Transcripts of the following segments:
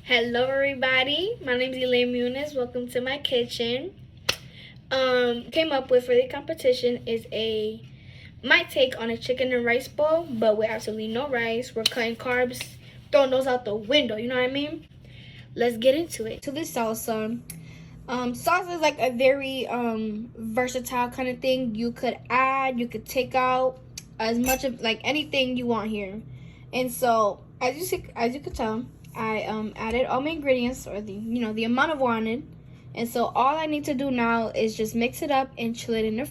Hello everybody, my name is Eleane Muñiz. Welcome to my kitchen. Came up with for the competition is my take on a chicken and rice bowl, but with absolutely no rice. We're cutting carbs, throwing those out the window, you know what I mean? Let's get into it. To this salsa. Salsa is like a very versatile kind of thing. You could add, you could take out as much of like anything you want here. And so as you could tell, I added all my ingredients, or the amount of wanted. And so all I need to do now is just mix it up and chill it in the.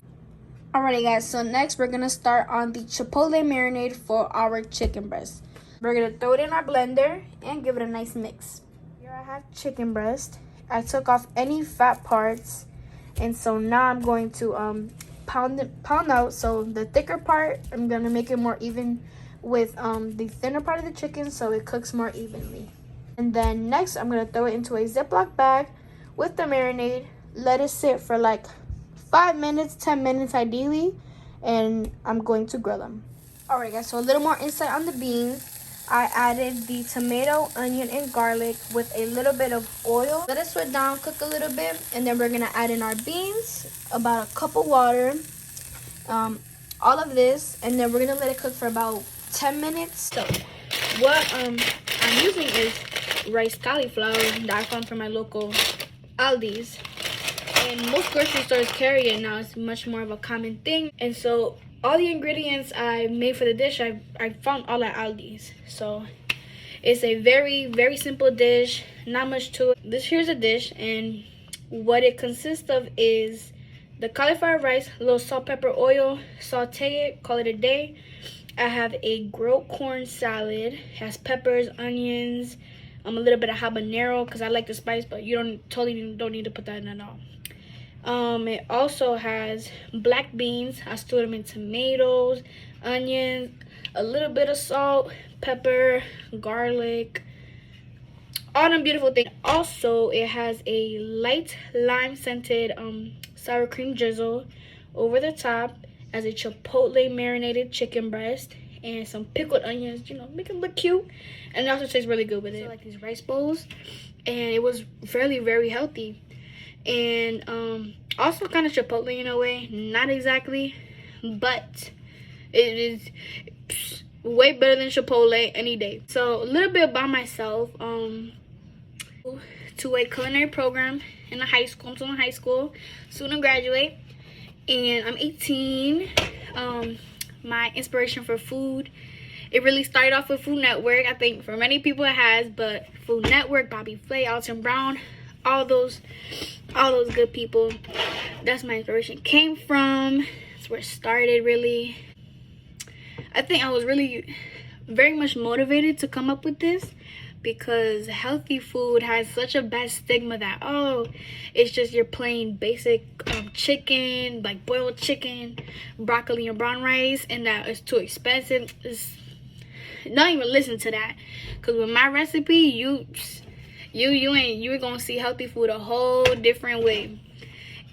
Alrighty guys, so next we're gonna start on the chipotle marinade for our chicken breast. We're gonna throw it in our blender and give it a nice mix. Here I have chicken breast. I took off any fat parts, and so now I'm going to pound out. So the thicker part, I'm gonna make it more even with the thinner part of the chicken, so it cooks more evenly. And then next, I'm gonna throw it into a Ziploc bag with the marinade. Let it sit for like 5 minutes, 10 minutes ideally, and I'm going to grill them. Alright guys, so a little more insight on the beans. I added the tomato, onion, and garlic with a little bit of oil. Let it sweat down, cook a little bit, and then we're gonna add in our beans, about a cup of water, all of this, and then we're gonna let it cook for about 10 minutes. So what I'm using is rice cauliflower that I found from my local Aldi's, and most grocery stores carry it now. It's much more of a common thing. And so all the ingredients I made for the dish, I found all at Aldi's. So it's a very, very simple dish, not much to it. Here's a dish, and what it consists of is the cauliflower rice, a little salt, pepper, oil, saute it, call it a day. I have a grilled corn salad. It has peppers, onions, a little bit of habanero because I like the spice, but you don't need to put that in at all. It also has black beans. I stewed them in tomatoes, onions, a little bit of salt, pepper, garlic, all them beautiful things. Also, it has a light lime scented sour cream drizzle over the top as a chipotle marinated chicken breast, and some pickled onions, make it look cute. And it also tastes really good with it. So like these rice bowls, and it was very, very healthy. And also kind of Chipotle in a way, not exactly, but it is way better than Chipotle any day. So a little bit about myself. To a culinary program in the high school. I'm still in high school, soon to graduate, and I'm 18. My inspiration for food, it really started off with Food Network. I think for many people it has, but Food Network, Bobby Flay, Alton Brown, all those good people, that's my inspiration came from. That's where it started, really. I think I was really very much motivated to come up with this because healthy food has such a bad stigma that, oh, it's just your plain basic chicken, like boiled chicken, broccoli and brown rice, and that it's too expensive. Don't even listen to that, because with my recipe, you ain't gonna see healthy food a whole different way.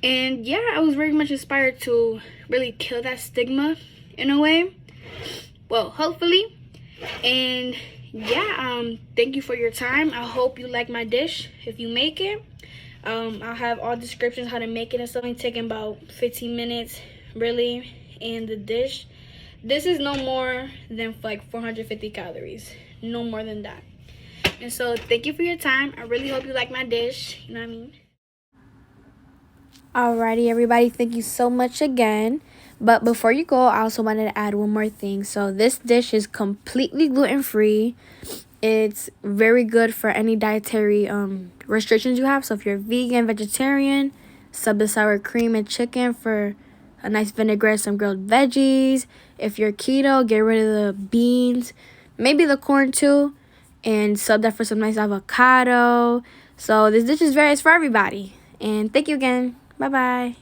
And yeah, I was very much inspired to really kill that stigma in a way. Well, hopefully. And yeah, thank you for your time. I hope you like my dish if you make it. I'll have all descriptions how to make it and stuff. It's taking about 15 minutes really. And the dish, this is no more than like 450 calories, no more than that. And so thank you for your time. I really hope you like my dish. You know what I mean? Alrighty, everybody. Thank you so much again. But before you go, I also wanted to add one more thing. So this dish is completely gluten-free. It's very good for any dietary restrictions you have. So if you're vegan, vegetarian, sub the sour cream and chicken for a nice vinaigrette, some grilled veggies. If you're keto, get rid of the beans, maybe the corn too, and sub that for some nice avocado. So this dish is it's for everybody. And thank you again. Bye-bye.